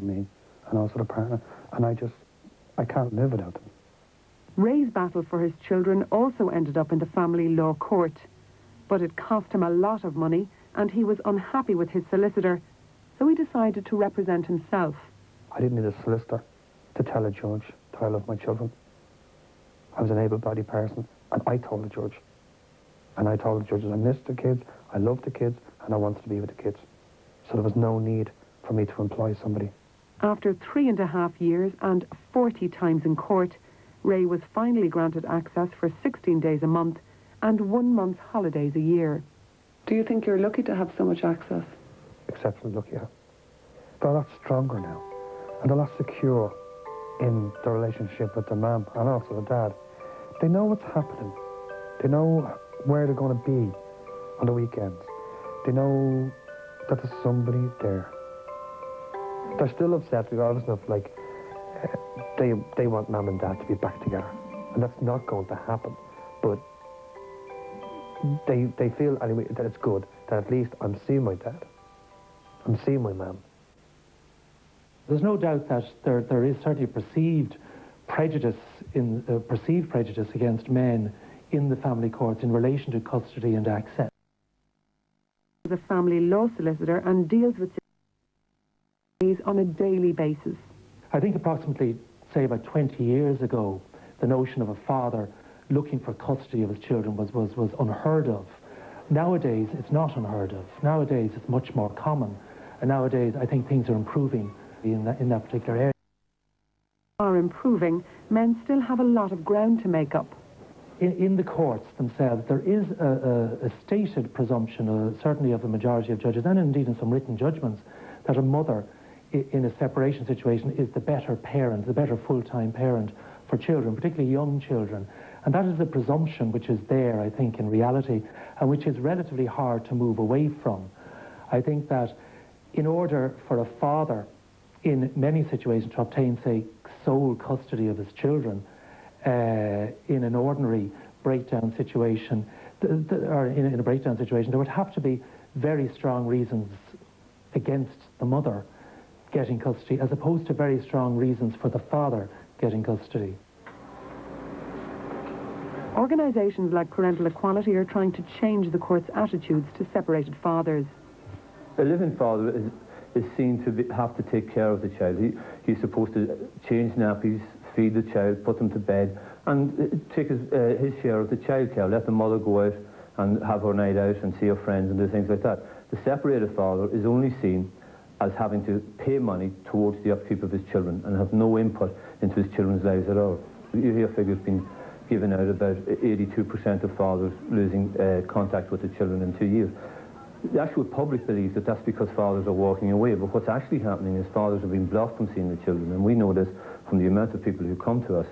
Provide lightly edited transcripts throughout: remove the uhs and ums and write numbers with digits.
me and also the partner, and I can't live without them. Ray's battle for his children also ended up in the family law court, but it cost him a lot of money and he was unhappy with his solicitor, so he decided to represent himself. I didn't need a solicitor to tell a judge that I love my children. I was an able-bodied person, and I told the judge. And I told the judges I missed the kids, I loved the kids, and I wanted to be with the kids. So there was no need for me to employ somebody. After 3.5 years and 40 times in court, Ray was finally granted access for 16 days a month and 1 month's holidays a year. Do you think you're lucky to have so much access? Exceptionally lucky, yeah. They're a lot stronger now, and a lot secure in the relationship with their mum and also the dad. They know what's happening. They know where they're going to be on the weekends. They know that there's somebody there. They're still upset regardless of, like, they want mum and dad to be back together. And that's not going to happen. But they feel, anyway, that it's good, that at least I'm seeing my dad. I'm seeing my mum. There's no doubt that there is certainly perceived prejudice against men in the family courts in relation to custody and access. He's a family law solicitor and deals with these on a daily basis. I think approximately, say about 20 years ago, the notion of a father looking for custody of his children was unheard of. Nowadays, it's not unheard of. Nowadays, it's much more common. And nowadays, I think things are improving in that particular area. Are improving, men still have a lot of ground to make up. In the courts themselves, there is a stated presumption, certainly of the majority of judges, and indeed in some written judgments, that a mother in a separation situation is the better parent, the better full-time parent for children, particularly young children. And that is a presumption which is there, I think, in reality, and which is relatively hard to move away from. I think that in order for a father in many situations to obtain, say, sole custody of his children in an ordinary breakdown situation, or in a breakdown situation, there would have to be very strong reasons against the mother getting custody, as opposed to very strong reasons for the father getting custody. Organisations like Parental Equality are trying to change the court's attitudes to separated fathers. A living father is seen to have to take care of the child. He's supposed to change nappies, feed the child, put them to bed, and take his share of the childcare. Let the mother go out and have her night out and see her friends and do things like that. The separated father is only seen as having to pay money towards the upkeep of his children and have no input into his children's lives at all. You hear figures being given out about 82% of fathers losing contact with the children in 2 years. The actual public believes that that's because fathers are walking away, but what's actually happening is fathers are being blocked from seeing the children, and we know this from the amount of people who come to us,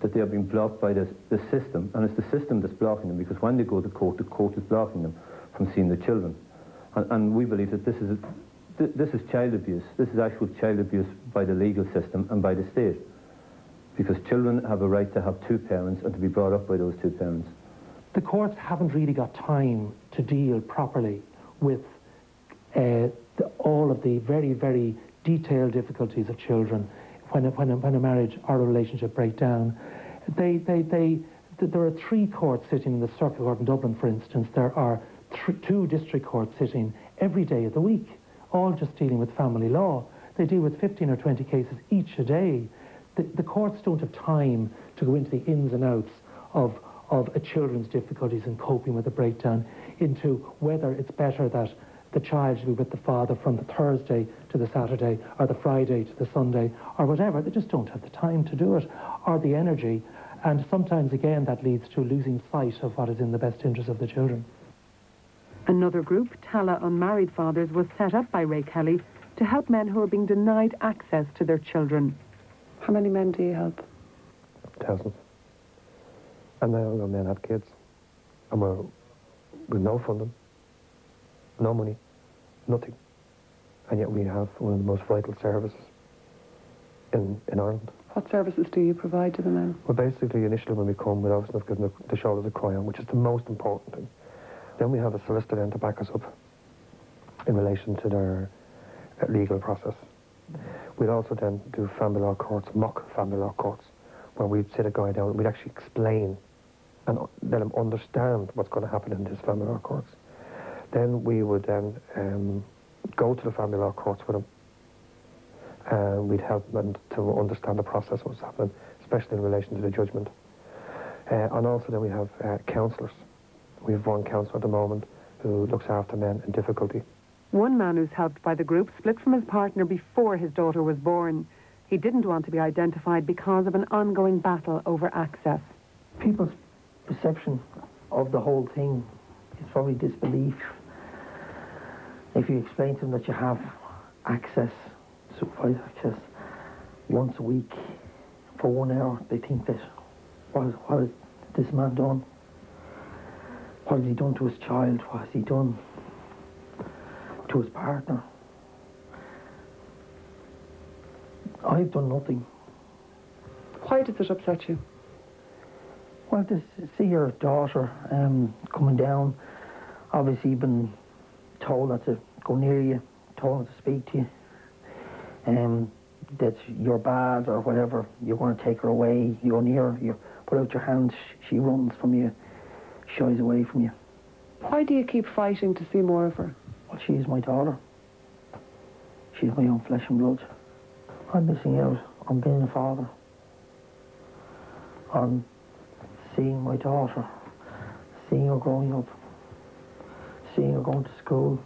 that they are being blocked by this system, and it's the system that's blocking them, because when they go to court, the court is blocking them from seeing the children. And we believe that this is child abuse. This is actual child abuse by the legal system and by the state, because children have a right to have two parents and to be brought up by those two parents. The courts haven't really got time to deal properly with all of the very, very detailed difficulties of children when a marriage or a relationship break down. There are 3 courts sitting in the Circuit Court in Dublin, for instance. There are 2 district courts sitting every day of the week, all just dealing with family law. They deal with 15 or 20 cases each a day. The courts don't have time to go into the ins and outs of a children's difficulties in coping with a breakdown, into whether it's better that the child should be with the father from the Thursday to the Saturday, or the Friday to the Sunday, or whatever. They just don't have the time to do it, or the energy, and sometimes, again, that leads to losing sight of what is in the best interest of the children. Another group, Tala Unmarried Fathers, was set up by Ray Kelly to help men who are being denied access to their children. How many men do you help? Thousands. And now the men have kids, and we've no funding, no money, nothing. And yet we have one of the most vital services in Ireland. What services do you provide to the men? Well, basically, initially when we come, we'd obviously give them the shoulder to cry on, which is the most important thing. Then we have a solicitor then to back us up in relation to their legal process. We'd also then do family law courts, mock family law courts, where we'd sit a guy down and we'd actually explain and let him understand what's going to happen in this family law courts. Then we would then go to the family law courts with him, and we'd help them to understand the process of what's happening, especially in relation to the judgment. And also then we have counsellors. We have one counsellor at the moment who looks after men in difficulty. One man who's helped by the group split from his partner before his daughter was born. He didn't want to be identified because of an ongoing battle over access. People's perception of the whole thing is probably disbelief. If you explain to them that you have access, supervised access, once a week for 1 hour, they think that, what has this man done? What has he done to his child? What has he done to his partner? I've done nothing. Why does it upset you? Well, to see your daughter coming down, obviously you've been told not to go near you, told not to speak to you, that you're bad or whatever, you're going to take her away, you go near her, you put out your hand, she runs from you, shies away from you. Why do you keep fighting to see more of her? Well, she is my daughter. She's my own flesh and blood. I'm missing out on being a father, on seeing my daughter, seeing her growing up, seeing her going to school,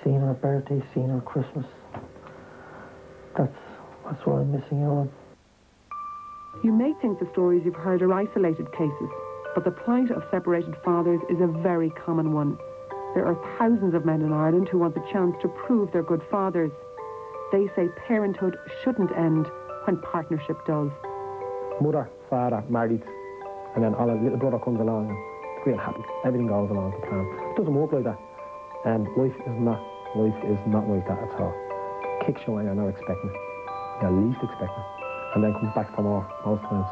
seeing her birthday, seeing her Christmas. That's what I'm missing out on. You may think the stories you've heard are isolated cases, but the plight of separated fathers is a very common one. There are thousands of men in Ireland who want the chance to prove they're good fathers. They say parenthood shouldn't end when partnership does. Mother, father, married, and then all a little brother comes along and real happy. Everything goes along to plan. It doesn't work like that. Life is not like that at all. Kicks you when you're not expecting it. You're least expecting it. And then comes back for more, most times.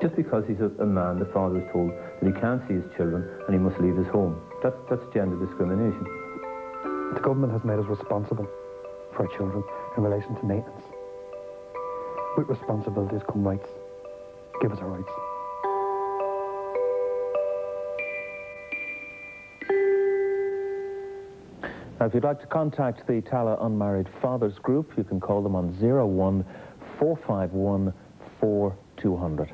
Just because he's a man, the father is told that he can't see his children and he must leave his home. That's gender discrimination. The government has made us responsible for our children in relation to maintenance. With responsibilities come rights. Give us our rights. Now, if you'd like to contact the Tala Unmarried Fathers Group, you can call them on 01 451 4200.